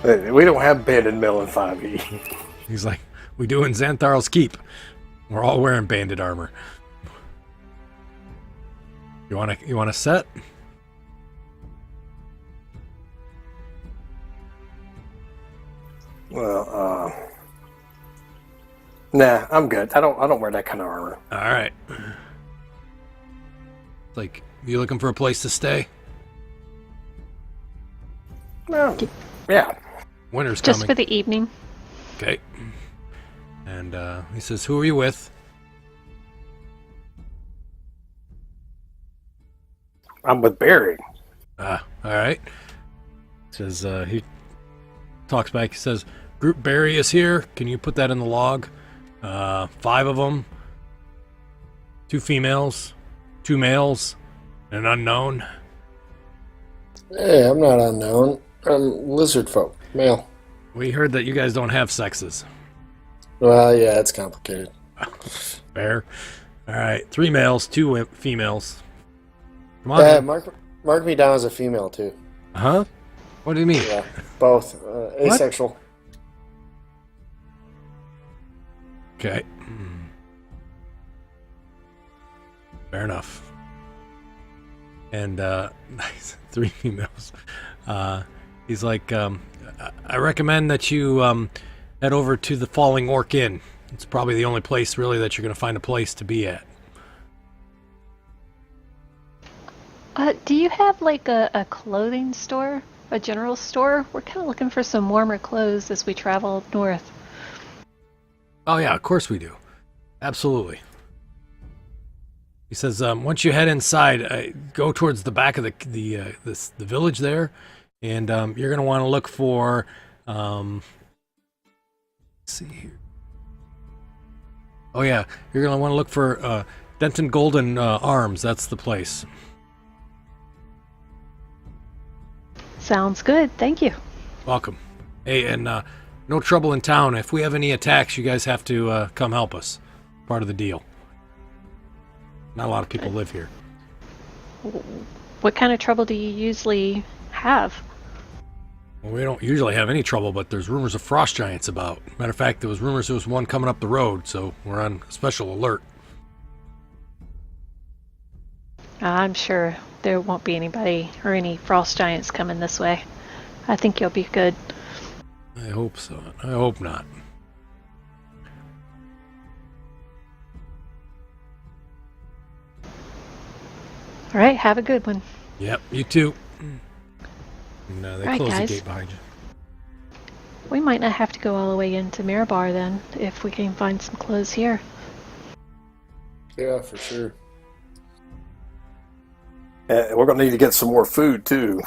We don't have banded mail in 5e. He's like, we do in Xantharl's Keep. We're all wearing banded armor. You want a set? Well, nah, I'm good. I don't wear that kind of armor. All right. Like, you looking for a place to stay? No. Yeah. Winter's Just coming. for the evening. Okay. And he says, who are you with? I'm with Barry. All right. Says, he talks back. He says, Group Barry is here. Can you put that in the log? 5 of them. 2 females. 2 males. An unknown. Hey, I'm not unknown. I'm lizard folk, male. We heard that you guys don't have sexes. Well, yeah, it's complicated. Fair. All right. 3 males, 2 females. Come on. in. Mark me down as a female, too. Huh? What do you mean? Yeah, both. Asexual. Okay. Fair enough. And nice. 3 females. He's like, I recommend that you head over to the Falling Orc Inn. It's probably the only place really that you're going to find a place to be at. Do you have like a clothing store? A general store? We're kind of looking for some warmer clothes as we travel north. Oh yeah, of course we do. Absolutely. He says, once you head inside, go towards the back of the village there, and you're going to want to look for, let's see here. Oh yeah, you're going to want to look for Denton Golden Arms. That's the place. Sounds good. Thank you. Welcome. Hey, and no trouble in town. If we have any attacks, you guys have to come help us. Part of the deal. Not a lot of people live here. What kind of trouble do you usually have? Well, we don't usually have any trouble, but there's rumors of frost giants about. Matter of fact, there was one coming up the road, so we're on special alert. I'm sure there won't be anybody or any frost giants coming this way. I think you'll be good. I hope so. I hope not. All right, have a good one. Yep, you too. And they Right, close guys. the gate behind you. We might not have to go all the way into Mirabar then, if we can find some clothes here. Yeah, for sure. We're gonna need to get some more food too.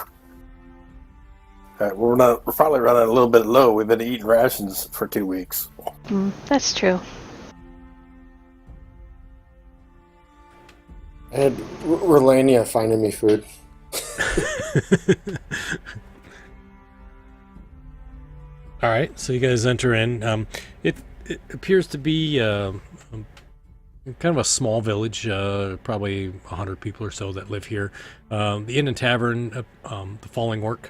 We're probably running a little bit low. We've been eating rations for 2 weeks. That's true. I had Relania finding me food. All right, so you guys enter in. It appears to be kind of a small village, probably 100 people or so that live here. The Inn and Tavern, the Falling Orc,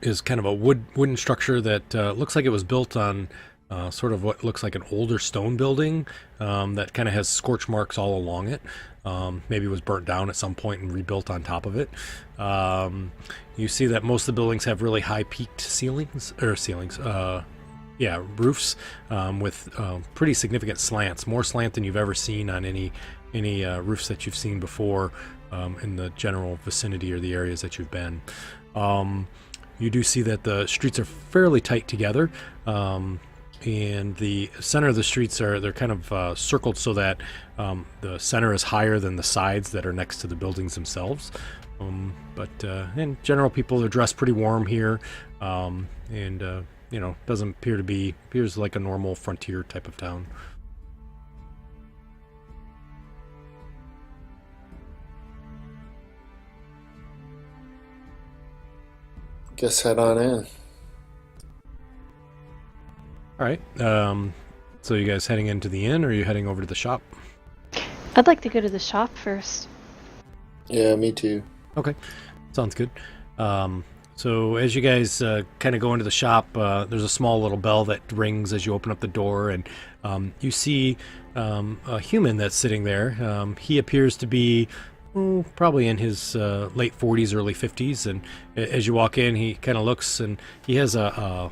is kind of a wooden structure that looks like it was built on sort of what looks like an older stone building that kind of has scorch marks all along it. Maybe it was burnt down at some point and rebuilt on top of it. You see that most of the buildings have really high peaked roofs with pretty significant slants, more slant than you've ever seen on any roofs that you've seen before in the general vicinity or the areas that you've been. You do see that the streets are fairly tight together, and the center of the streets they're kind of circled so that the center is higher than the sides that are next to the buildings themselves. But in general, people are dressed pretty warm here, and doesn't appears like a normal frontier type of town. Guess head on in. All right. So you guys heading into the inn, or are you heading over to the shop? I'd like to go to the shop first. Yeah, me too. Okay. Sounds good. So as you guys kind of go into the shop, there's a small little bell that rings as you open up the door, and you see a human that's sitting there. He appears to be probably in his late 40s, early 50s, and as you walk in, he kind of looks, and he has a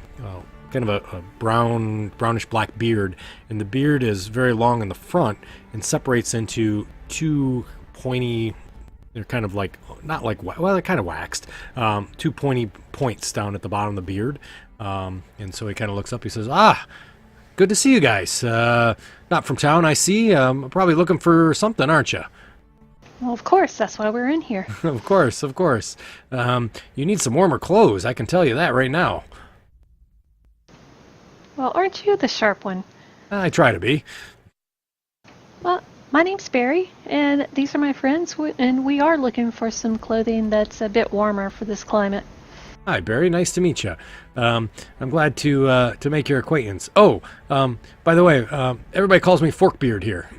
kind of a brownish black beard, and the beard is very long in the front and separates into two pointy. They're kind of like, not like, well, they're kind of waxed. Two pointy points down at the bottom of the beard. And so he kind of looks up. He says, good to see you guys. Not from town, I see. Probably looking for something, aren't you? Well, of course, that's why we're in here. Of course, of course. You need some warmer clothes. I can tell you that right now. Well, aren't you the sharp one? I try to be. Well, my name's Barry, and these are my friends, and we are looking for some clothing that's a bit warmer for this climate. Hi, Barry. Nice to meet you. I'm glad to make your acquaintance. Oh, by the way, everybody calls me Forkbeard here.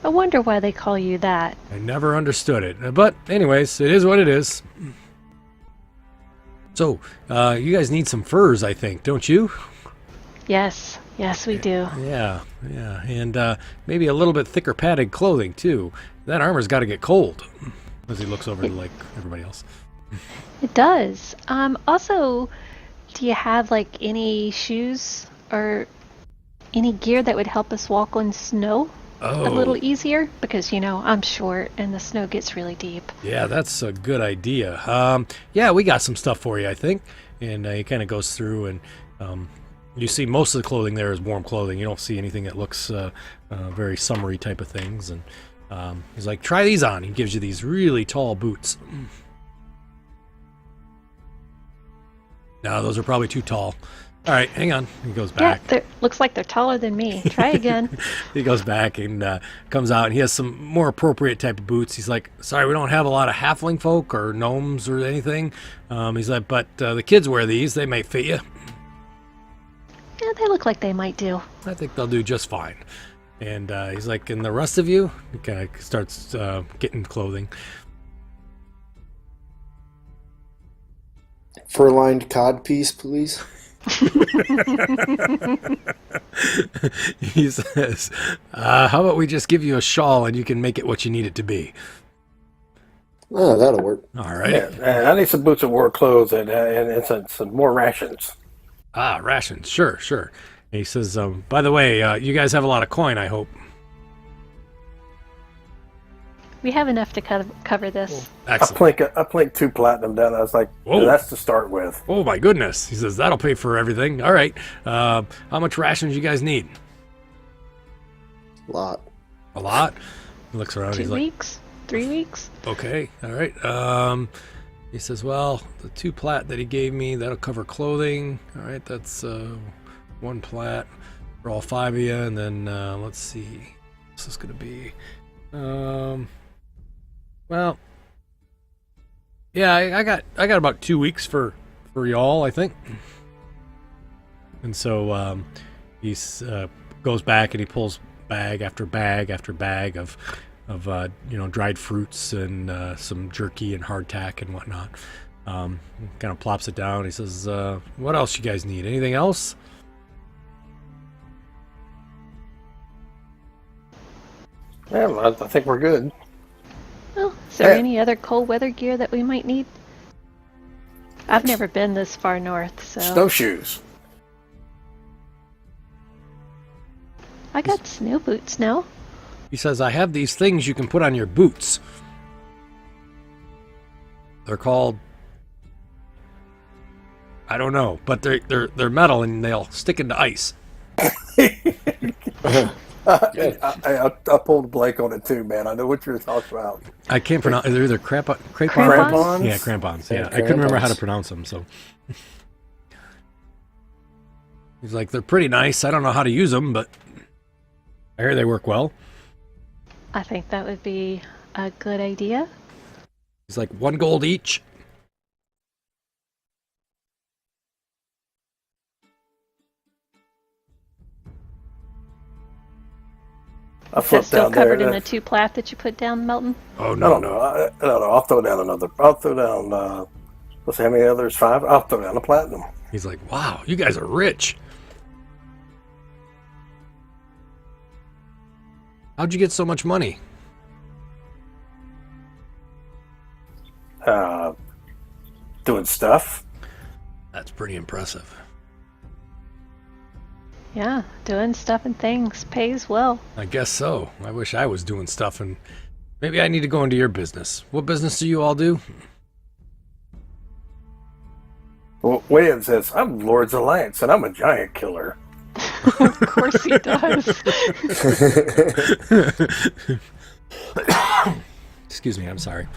I wonder why they call you that. I never understood it. But anyways, it is what it is. So, you guys need some furs, I think, don't you? Yes, we do. Yeah. And maybe a little bit thicker padded clothing, too. That armor's got to get cold. As he looks over to, like, everybody else. It does. Also, do you have, like, any shoes or any gear that would help us walk on snow a little easier? Because, I'm short and the snow gets really deep. Yeah, that's a good idea. Yeah, we got some stuff for you, I think. And he kind of goes through, and you see most of the clothing there is warm clothing. You don't see anything that looks very summery type of things. And he's like, try these on. He gives you these really tall boots. No, those are probably too tall. All right, hang on. He goes back. Yeah, looks like they're taller than me. Try again. He goes back and comes out, and he has some more appropriate type of boots. He's like, sorry, we don't have a lot of halfling folk or gnomes or anything. He's like, but the kids wear these. They may fit you. Yeah, they look like they might do. I think they'll do just fine. And he's like, and the rest of you? He kind of starts getting clothing. Fur-lined codpiece, please. He says, how about we just give you a shawl and you can make it what you need it to be? Oh, that'll work. All right. Yeah, I need some boots and war clothes and some more rations. Rations. Sure. And he says, by the way, you guys have a lot of coin, I hope. We have enough to cover this. Excellent. I plinked 2 platinum down. I was like, Whoa. That's to start with. Oh, my goodness. He says, that'll pay for everything. All right. How much rations you guys need? A lot. A lot? He looks around. 2 He's like, weeks? 3 weeks? okay. All right. He says, well, the 2 plat that he gave me, that'll cover clothing. All right. That's 1 plat for all 5 of you. And then let's see. This is going to be... well, yeah, I got about 2 weeks for y'all, I think. And so he goes back and he pulls bag after bag after bag of dried fruits and some jerky and hardtack and whatnot. Kind of plops it down. He says, "What else you guys need? Anything else?" Yeah, well, I think we're good. Well, is there Yeah. any other cold weather gear that we might need? I've never been this far north, so... Snowshoes. I got snow boots now. He says, I have these things you can put on your boots. They're called... I don't know, but they're metal and they'll stick into ice. I pulled Blake on it too, man. I know what you're talking about. I can't pronounce... They're either crampons? Crampons? Yeah, crampons. Yeah, Yeah, I couldn't remember how to crampons. pronounce them, so... He's like, they're pretty nice. I don't know how to use them, but I hear they work well. I think that would be a good idea. He's like, 1 gold each. I Is that flip still down there. covered in the 2 plat that you put down, Melton? Oh No, no, no, no. I'll throw down another. I'll throw down. Let's see how many others. 5. I'll throw down a platinum. He's like, wow, you guys are rich. How'd you get so much money? Doing stuff. That's pretty impressive. Yeah, doing stuff and things pays well. I guess so. I wish I was doing stuff, and maybe I need to go into your business. What business do you all do? Well, Wayne says, I'm Lord's Alliance, and I'm a giant killer. Of course he does. Excuse me, I'm sorry.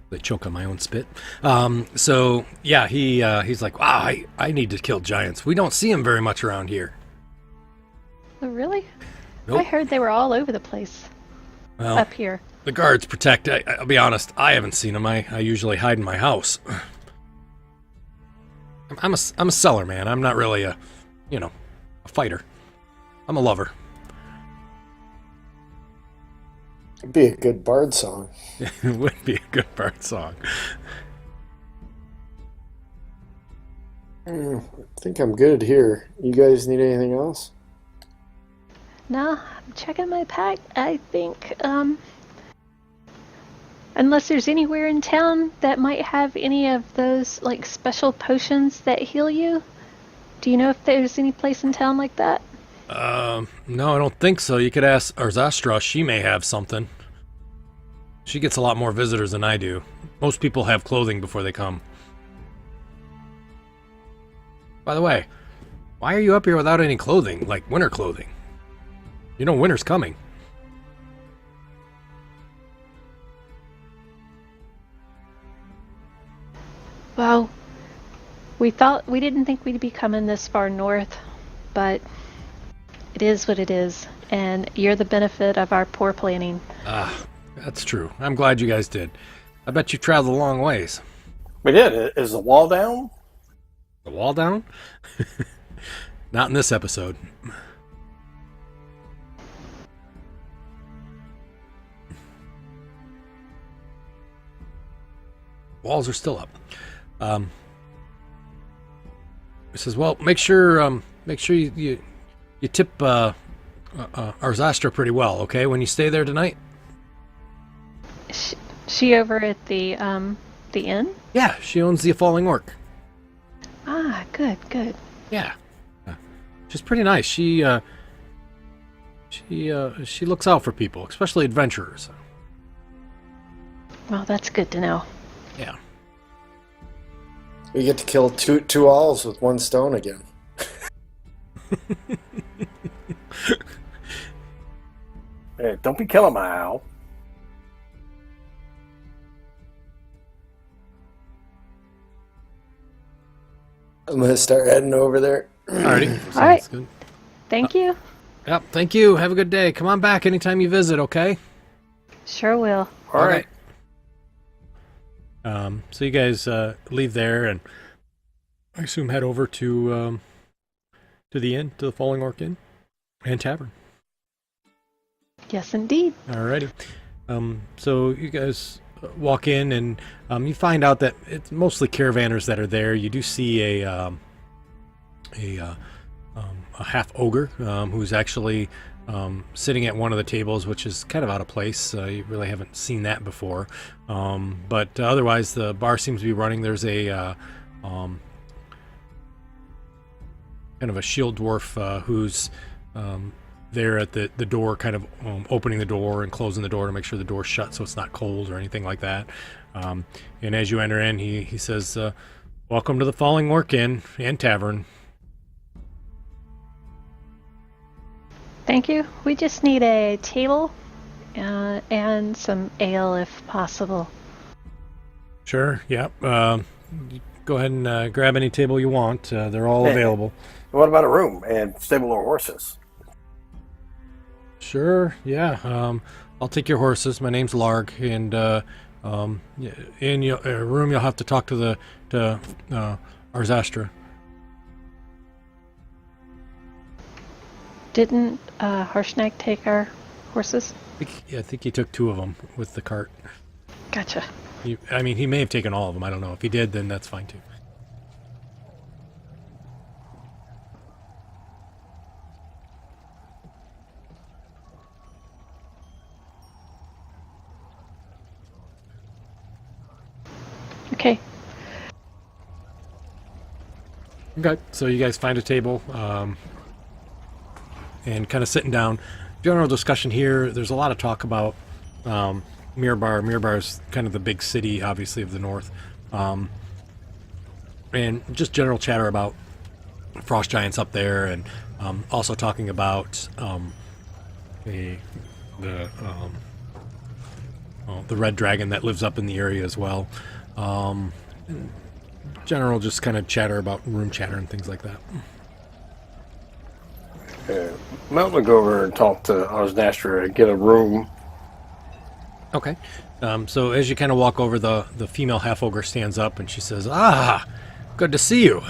They choke on my own spit. So yeah, he's like, wow, I need to kill giants. We don't see them very much around here. Oh, really? Nope. I heard they were all over the place Well, up here. the guards protect. I'll be honest, I haven't seen them. I usually hide in my house. I'm a seller, man. I'm not really a fighter. I'm a lover. It'd be a good bard song. It would be a good bard song. I think I'm good here. You guys need anything else? No, I'm checking my pack. I think, unless there's anywhere in town that might have any of those, like, special potions that heal you. Do you know if there's any place in town like that? No, I don't think so. You could ask Arzastra. She may have something. She gets a lot more visitors than I do. Most people have clothing before they come. By the way, why are you up here without any clothing, like winter clothing? You know winter's coming. Well, we didn't think we'd be coming this far north, but it is what it is, and you're the benefit of our poor planning. Ah, that's true. I'm glad you guys did. I bet you traveled a long ways. We did. Is the wall down? The wall down? Not in this episode. Walls are still up. He says, "Well, make sure you tip Arzastra pretty well, okay? When you stay there tonight." She over at the inn? Yeah, she owns the Falling Orc. Ah, good. Yeah, she's pretty nice. She looks out for people, especially adventurers. Well, that's good to know. Yeah. We get to kill two owls with one stone again. Hey, don't be killing my owl. I'm gonna start heading over there. Alrighty. Sounds right. good. Thank you. Yep. Thank you. Have a good day. Come on back anytime you visit. Okay. Sure will. All right. So you guys leave there, and I assume head over to the inn, to the Falling Orc Inn and Tavern. Yes, indeed. Alrighty. So you guys walk in, and you find out that it's mostly caravanners that are there. You do see a half ogre who's actually sitting at one of the tables, which is kind of out of place. You really haven't seen that before. But otherwise, the bar seems to be running. There's a kind of a shield dwarf who's there at the door, kind of opening the door and closing the door to make sure the door's shut so it's not cold or anything like that. And as you enter in, he says, "Welcome to the Falling Orc Inn and Tavern." Thank you. We just need a table and some ale if possible. Sure, yep. Go ahead and grab any table you want. They're all Hey. available. What about a room and stable of horses? Sure, yeah. I'll take your horses. My name's Larg, and in your room you'll have to talk to Arzastra. Didn't Harshnag take our horses? I think he took 2 of them with the cart. Gotcha. I mean, he may have taken all of them. I don't know. If he did, then that's fine too. Okay. Okay, so you guys find a table and kind of sitting down. General discussion here. There's a lot of talk about Mirbar. Mirbar is kind of the big city, obviously, of the north. And just general chatter about frost giants up there, and also talking about the red dragon that lives up in the area as well. General just kind of chatter about room chatter and things like that. Mount will go over and talk to Osnastra and get a room. Okay. So as you kind of walk over, the female half-ogre stands up and she says, "Ah, good to see you.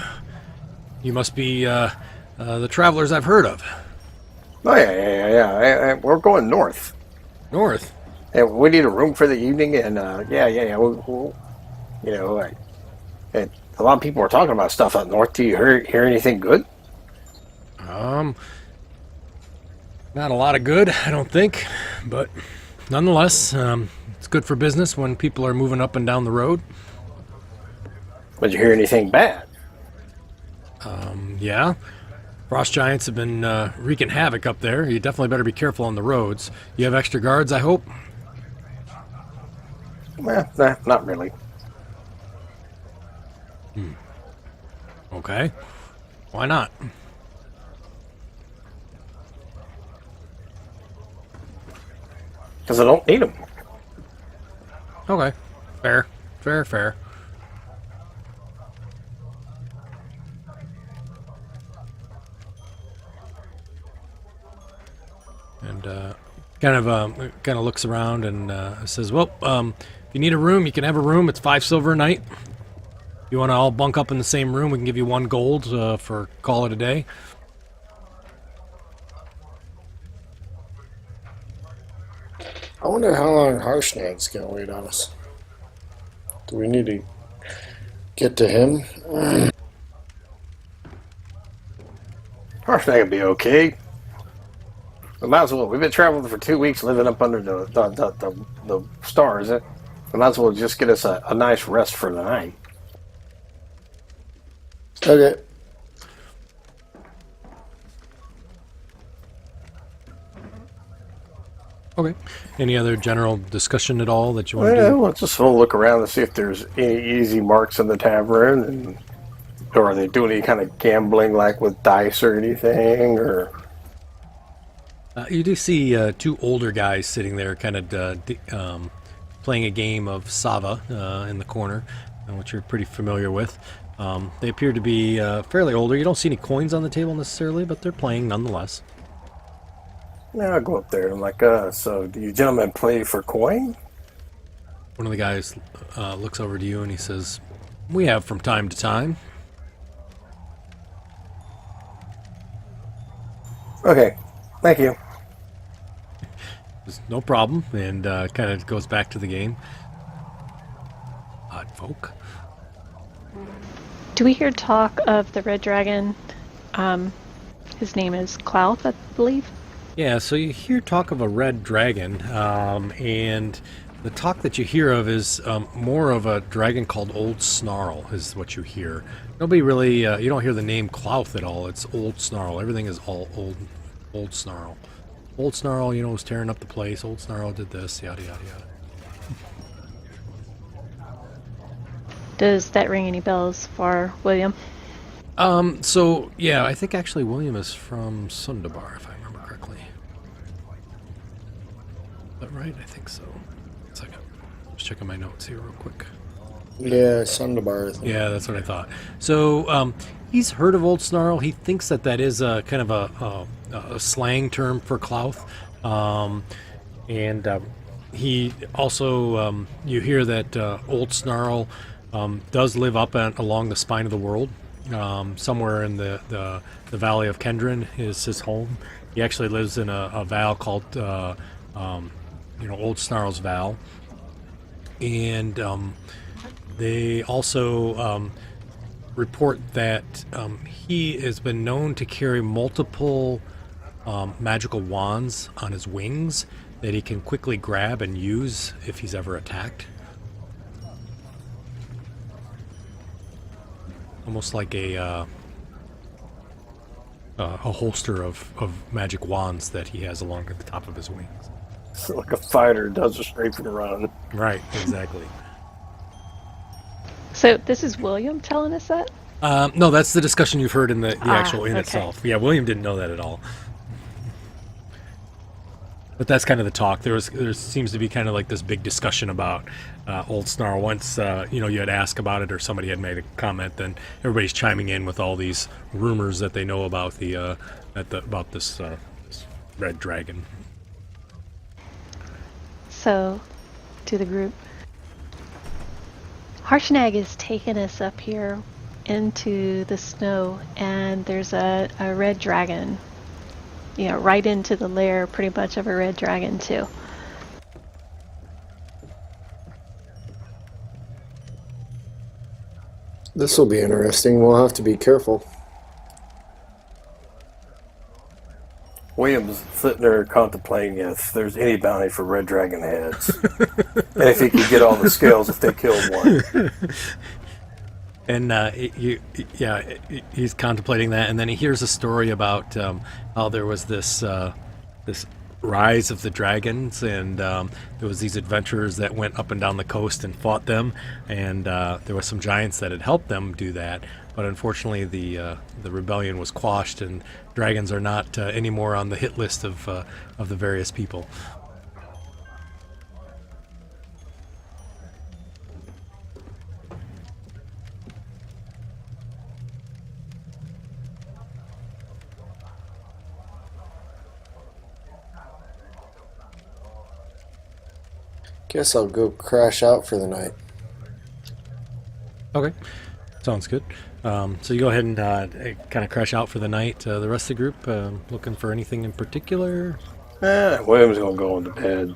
You must be the travelers I've heard of." Oh, yeah. We're going north. North? And we need a room for the evening, and we'll, you know, and a lot of people are talking about stuff up north. Do you hear anything good? Not a lot of good, I don't think, but nonetheless, it's good for business when people are moving up and down the road. Did you hear anything bad? Yeah. Frost giants have been wreaking havoc up there. You definitely better be careful on the roads. You have extra guards, I hope? Well, nah, not really. Okay. Why not? Because I don't need them. Okay. Fair. Fair. And kind of looks around and says, "Well, if you need a room, you can have a room. It's 5 silver a night. If you want to all bunk up in the same room, we can give you 1 gold for call it a day." I wonder how long Harshnag's gonna wait on us. Do we need to get to him? Harshnag will be okay. We might as well. We've been traveling for 2 weeks, living up under the stars. We might as well just get us a nice rest for the night. Okay. Okay. Any other general discussion at all that you want to Well, do? let's just we'll look around and see if there's any easy marks in the tavern, or are they doing any kind of gambling, like with dice or anything, or... You do see 2 older guys sitting there kind of playing a game of Sava in the corner, which you're pretty familiar with. They appear to be fairly older. You don't see any coins on the table necessarily, but they're playing nonetheless. Yeah, I'll go up there and I'm like, so do you gentlemen play for coin? One of the guys looks over to you and he says, "We have from time to time." Okay, thank you. Says, "No problem," and kind of goes back to the game. Odd folk. Do we hear talk of the red dragon? His name is Clouth, I believe. Yeah, so you hear talk of a red dragon, and the talk that you hear of is more of a dragon called Old Snarl, is what you hear. Nobody really, you don't hear the name Clouth at all. It's Old Snarl. Everything is all Old Snarl. Old Snarl, was tearing up the place. Old Snarl did this, yada, yada, yada. Does that ring any bells for William? So, yeah, I think actually William is from Sundabar, if I remember correctly. Is that right? I think so. 1 second. Just checking my notes here real quick. Yeah, Sundabar. Yeah, that's what I thought. So, he's heard of Old Snarl. He thinks that is a kind of a slang term for Clouth. And he also, you hear that Old Snarl does live up along the spine of the world. Somewhere in the Valley of Kendron is his home. He actually lives in a Val called, Old Snarls Val. And they also report that he has been known to carry multiple magical wands on his wings that he can quickly grab and use if he's ever attacked. Almost like a holster of magic wands that he has along at the top of his wings. Like a fighter does a strafing run. Right, exactly. So this is William telling us that? No, that's the discussion you've heard in the actual inn okay. itself. Yeah, William didn't know that at all. But that's kind of the talk. There seems to be kind of like this big discussion about Old Snarl. Once you had asked about it or somebody had made a comment, then everybody's chiming in with all these rumors that they know about about this red dragon. So, to the group, Harshnag is taking us up here into the snow, and there's a red dragon. Right into the lair, pretty much, of a red dragon, too. This will be interesting. We'll have to be careful. William's sitting there contemplating if there's any bounty for red dragon heads. And if he could get all the scales if they killed one. And he's contemplating that, and then he hears a story about how there was this rise of the dragons, and there was these adventurers that went up and down the coast and fought them, and there were some giants that had helped them do that. But unfortunately, the rebellion was quashed, and dragons are not anymore on the hit list of the various people. Guess I'll go crash out for the night. Okay, sounds good. So you go ahead and kind of crash out for the night. The rest of the group looking for anything in particular? William's going to go into bed.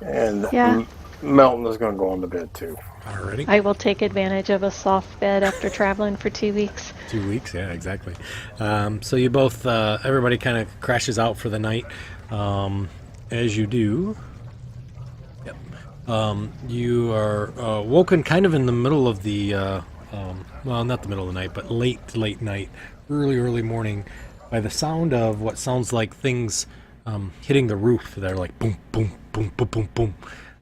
And Yeah. Melton is going to go into bed too. Alrighty. I will take advantage of a soft bed after traveling for 2 weeks. 2 weeks, yeah, exactly. So you both, everybody kind of crashes out for the night. As you do, yep. You are woken kind of in the middle of the, well, not the middle of the night, but late night, early morning, by the sound of what sounds like things hitting the roof. They're like boom, boom, boom, boom, boom, boom.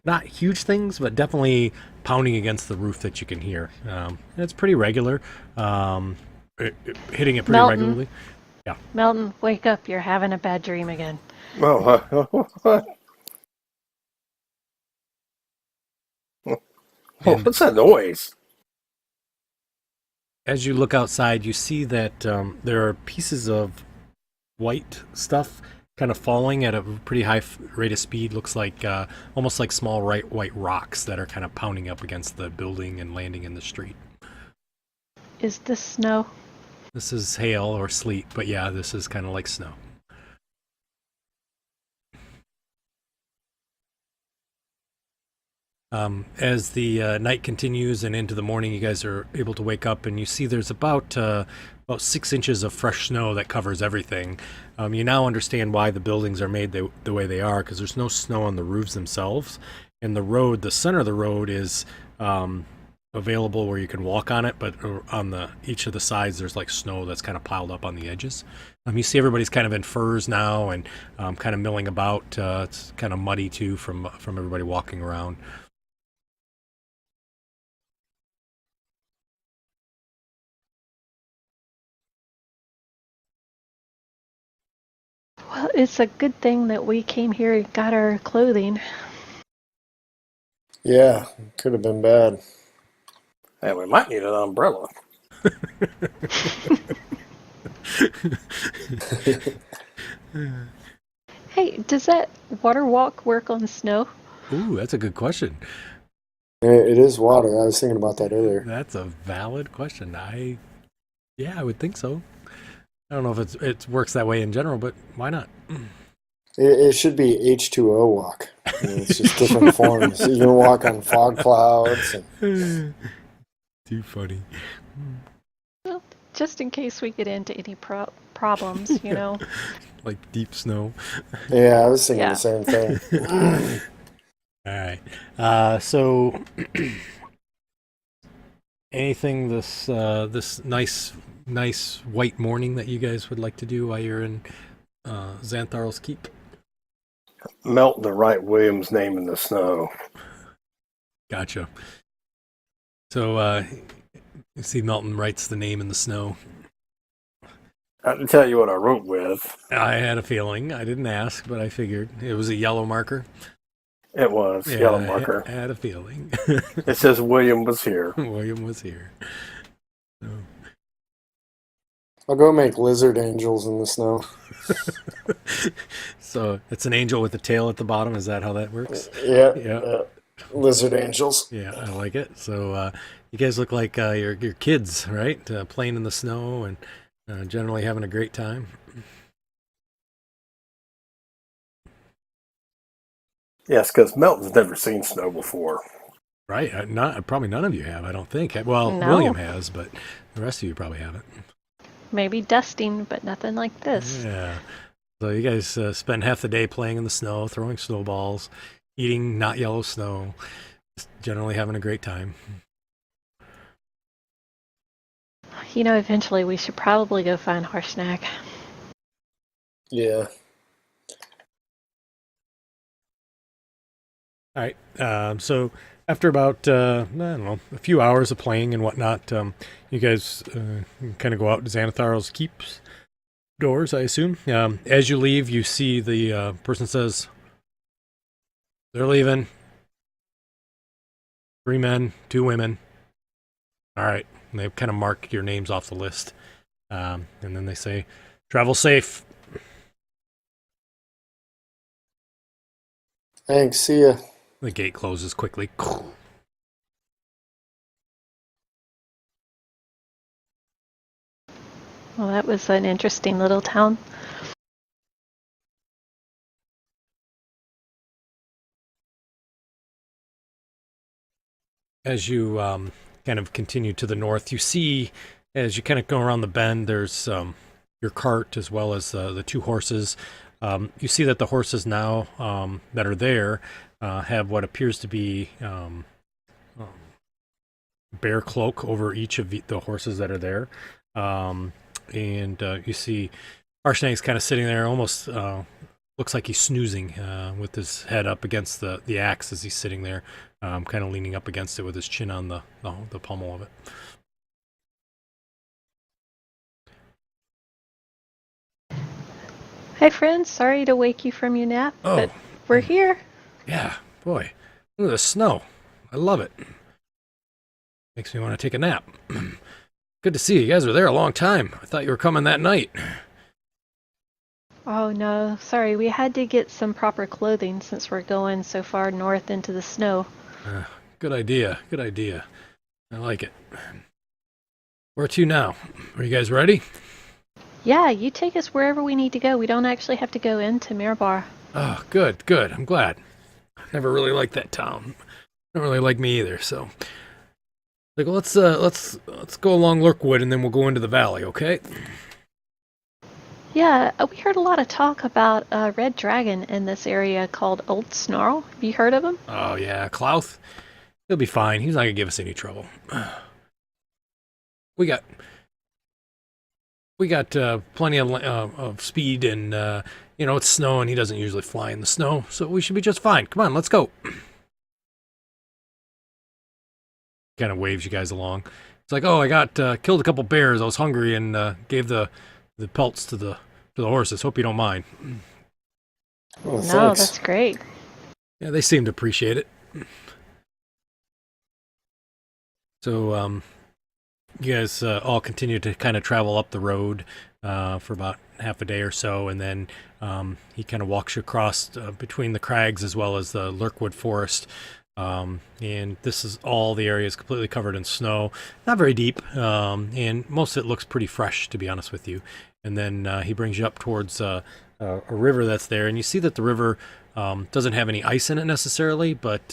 Not huge things, but definitely pounding against the roof that you can hear. It's pretty regular, hitting it pretty Melton. regularly. Yeah. Melton, wake up. You're having a bad dream again. What's that noise? As you look outside, you see that there are pieces of white stuff kind of falling at a pretty high rate of speed. Looks like almost like small white rocks that are kind of pounding up against the building and landing in the street. Is this snow? This is hail or sleet, but yeah, this is kind of like snow. As the night continues and into the morning, you guys are able to wake up and you see there's about 6 inches of fresh snow that covers everything. You now understand why the buildings are made the way they are, because there's no snow on the roofs themselves. And the center of the road is available where you can walk on it, but on each of the sides there's like snow that's kind of piled up on the edges. You see everybody's kind of in furs now and kind of milling about. It's kind of muddy too from everybody walking around. Well, it's a good thing that we came here and got our clothing. Yeah, could have been bad. Hey, we might need an umbrella. Hey, does that water walk work on snow? Ooh, that's a good question. It is water. I was thinking about that earlier. That's a valid question. Yeah, I would think so. I don't know if it works that way in general, but why not? It should be H2O walk. I mean, it's just different forms. You can walk on fog clouds. And, Too funny. Well, just in case we get into any problems, you know. Like deep snow. yeah, I was thinking Yeah. the same thing. All right. So anything this nice white morning that you guys would like to do while you're in Xantharl's Keep? Melt the Wright Williams name in the snow. Gotcha. So you see Melton writes the name in the snow. I can tell you what I wrote with. I had a feeling. I didn't ask, but I figured it was a yellow marker. It was yellow marker. I had a feeling. It says William was here. William was here. So. I'll go make lizard angels in the snow. So it's an angel with a tail at the bottom. Is that how that works? Yeah. Yeah. Lizard angels. Yeah, I like it. So you guys look like your kids, right? Playing in the snow and generally having a great time. Yes, because Melton's never seen snow before. Right? Probably none of you have. I don't think. Well, No. William has, but the rest of you probably haven't. Maybe dusting, but nothing like this. Yeah. So you guys spend half the day playing in the snow, throwing snowballs, eating not yellow snow, just generally having a great time. You know, eventually we should probably go find Harshnag. Yeah. All right. So after about, I don't know, a few hours of playing and whatnot, you guys kind of go out to Xanathar's Keep's doors, I assume. As you leave, you see the person says, they're leaving. 3 men, 2 women. All right. And they kind of mark your names off the list. And then they say, travel safe. Thanks. See ya. The gate closes quickly. Well, that was an interesting little town. As you kind of continue to the north, you see, as you kind of go around the bend, there's your cart as well as the 2 horses. You see that the horses now that are there have what appears to be bear cloak over each of the horses that are there. And you see Harshnag's kind of sitting there, almost looks like he's snoozing with his head up against the axe as he's sitting there, kind of leaning up against it with his chin on the pommel of it. Hi, friends. Sorry to wake you from your nap, Oh. but we're here. Yeah, boy, look at the snow. I love it. Makes me want to take a nap. Good to see you. You guys were there a long time. I thought you were coming that night. Oh, no. Sorry, we had to get some proper clothing since we're going so far north into the snow. Good idea. Good idea. I like it. Where to now? Are you guys ready? Yeah, you take us wherever we need to go. We don't actually have to go into Mirabar. Oh, good, good. I'm glad. Never really liked that town. Don't really like me either. So, like, let's go along Lurkwood and then we'll go into the valley. Okay? Yeah, we heard a lot of talk about a red dragon in this area called Old Snarl. Have you heard of him? Oh yeah, Klauth. He'll be fine. He's not gonna give us any trouble. We got plenty of speed, and it's snowing. He doesn't usually fly in the snow, so we should be just fine. Come on, let's go. Kind of waves you guys along. It's like, oh, I got killed a couple bears. I was hungry and gave the pelts to the horses. Hope you don't mind. Oh, No, thanks. that's great. Yeah, they seem to appreciate it. So, you guys all continue to kind of travel up the road for about half a day or so, and then he kind of walks you across between the crags as well as the Lurkwood Forest And this is all the area is completely covered in snow, not very deep, and most of it looks pretty fresh, to be honest with you. And then he brings you up towards a river that's there, and you see that the river doesn't have any ice in it necessarily, but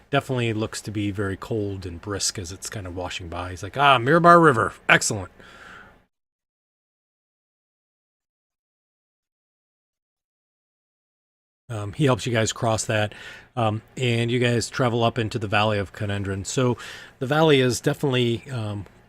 definitely looks to be very cold and brisk as it's kind of washing by. He's like, Mirabar River, excellent. He helps you guys cross that, and you guys travel up into the Valley of Canendron. So the valley is definitely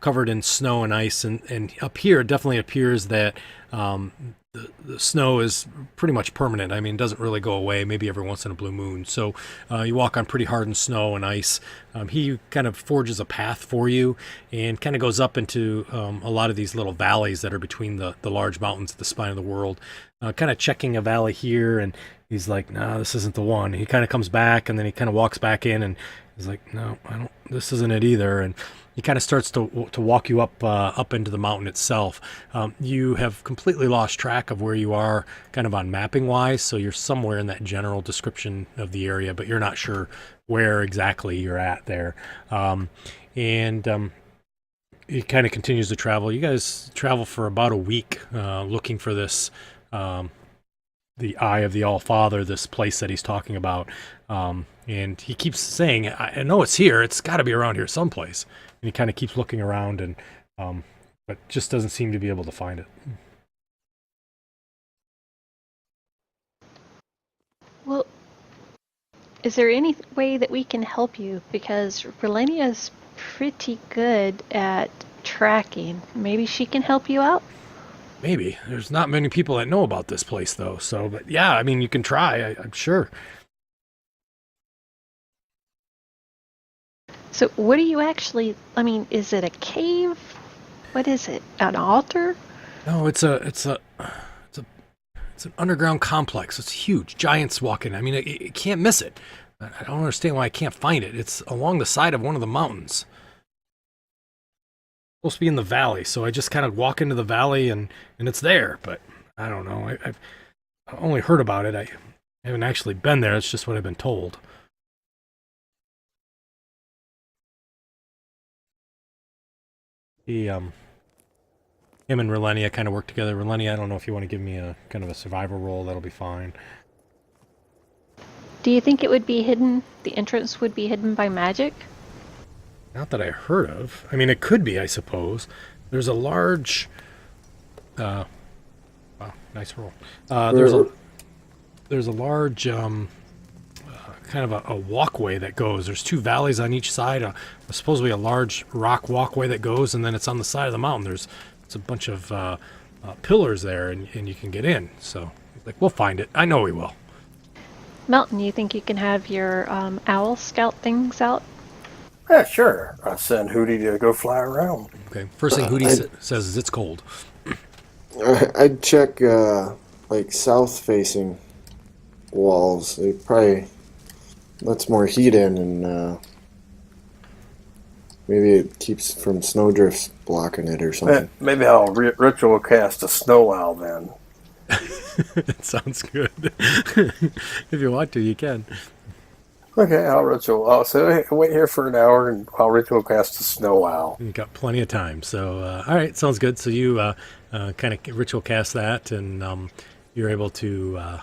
covered in snow and ice, and up here it definitely appears that the snow is pretty much permanent. I mean, it doesn't really go away, maybe every once in a blue moon. So you walk on pretty hardened snow and ice. He kind of forges a path for you and kind of goes up into a lot of these little valleys that are between the large mountains at the spine of the world, kind of checking a valley here, and he's like, no, this isn't the one. He kind of comes back, and then he kind of walks back in, and he's like, no, this isn't it either. And he kind of starts to walk you up into the mountain itself. You have completely lost track of where you are kind of on mapping wise, so you're somewhere in that general description of the area, but you're not sure where exactly you're at there. And he kind of continues to travel. You guys travel for about a week looking for this, the Eye of the All-Father, this place that he's talking about. And he keeps saying, I know it's here. It's got to be around here someplace. And he kind of keeps looking around, and but just doesn't seem to be able to find it. Well, is there any way that we can help you? Because Relenia's pretty good at tracking. Maybe she can help you out? Maybe. There's not many people that know about this place, though. So, but yeah, I mean, you can try. I'm sure. So what do you actually, I mean, is it a cave? What is it? An altar? No, it's an underground complex. It's huge. Giants walking. I mean, you can't miss it. I don't understand why I can't find it. It's along the side of one of the mountains. It's supposed to be in the valley, so I just kind of walk into the valley and it's there. But I don't know. I've only heard about it. I haven't actually been there. It's just what I've been told. Him and Relenia kind of work together. Relenia, I don't know if you want to give me a kind of a survival role. That'll be fine. Do you think it would be hidden, the entrance would be hidden by magic? Not that I heard of. I mean, it could be, I suppose. There's a large... wow, nice roll. There's a large... kind of a walkway that goes. There's two valleys on each side. Supposedly a large rock walkway that goes, and then it's on the side of the mountain. It's a bunch of pillars there, and you can get in. So, like, we'll find it. I know we will. Melton, you think you can have your owl scout things out? Yeah, sure. I send Hootie to go fly around. Okay. First thing Hootie says is it's cold. I'd check like south-facing walls. It probably lets more heat in, and maybe it keeps from snowdrifts blocking it or something. Maybe I'll ritual cast a snow owl then. That sounds good. If you want to, you can. Okay, I'll ritual. I'll say, wait here for an hour, and I'll ritual cast a snow owl. You've got plenty of time. So, all right, sounds good. So you kind of ritual cast that, and you're able to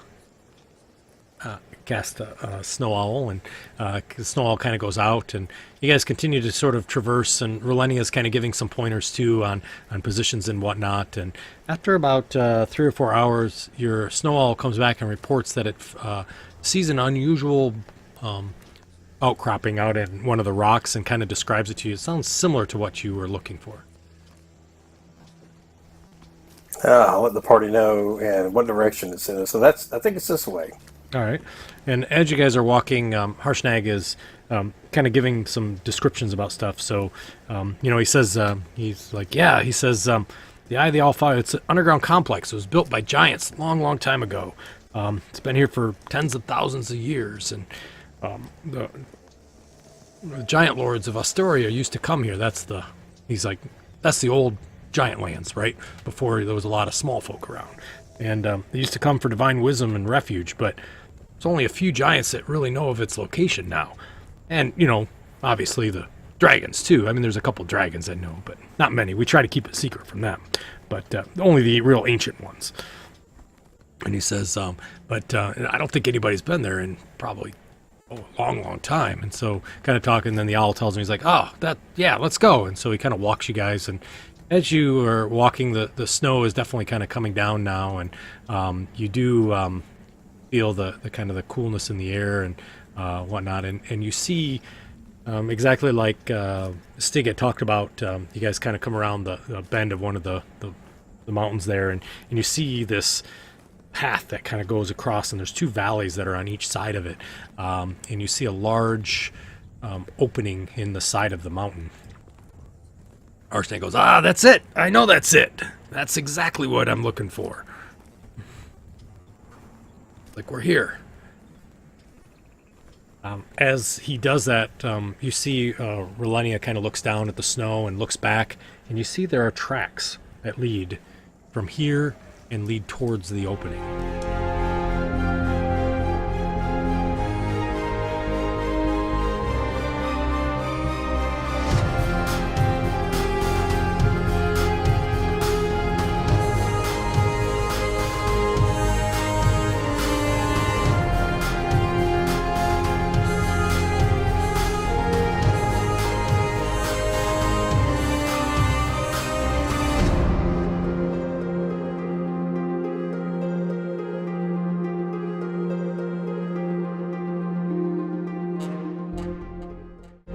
cast a snow owl, and the snow owl kind of goes out, and you guys continue to sort of traverse, and Relenia is kind of giving some pointers too on positions and whatnot. And after about 3 or 4 hours, your snow owl comes back and reports that it sees an unusual outcropping out in one of the rocks, and kind of describes it to you. It sounds similar to what you were looking for. I'll let the party know and what direction it's in. So I think it's this way. All right. And as you guys are walking, Harshnag is kind of giving some descriptions about stuff. So, he says, he's like, yeah, he says, the Eye of the All-Father, it's an underground complex. It was built by giants a long, long time ago. It's been here for tens of thousands of years. And the giant lords of Astoria used to come here. That's the old giant lands, right? Before there was a lot of small folk around. And they used to come for divine wisdom and refuge, but there's only a few giants that really know of its location now. And, you know, obviously the dragons too. I mean, there's a couple dragons I know, but not many. We try to keep it secret from them, but only the real ancient ones. And he says, but I don't think anybody's been there in probably a long, long time. And so kind of talking, then the owl tells him, he's like, oh, yeah, let's go. And so he kind of walks you guys, and as you are walking, the snow is definitely kind of coming down now, and you do feel the kind of the coolness in the air and whatnot, and you see exactly like Stig had talked about. You guys kind of come around the bend of one of the mountains there, and you see this path that kind of goes across, and there's two valleys that are on each side of it, and you see a large opening in the side of the mountain. Arsnake goes, that's it. I know that's it. That's exactly what I'm looking for. Like, we're here. As he does that, you see Relenia kind of looks down at the snow and looks back, and you see there are tracks that lead from here and lead towards the opening.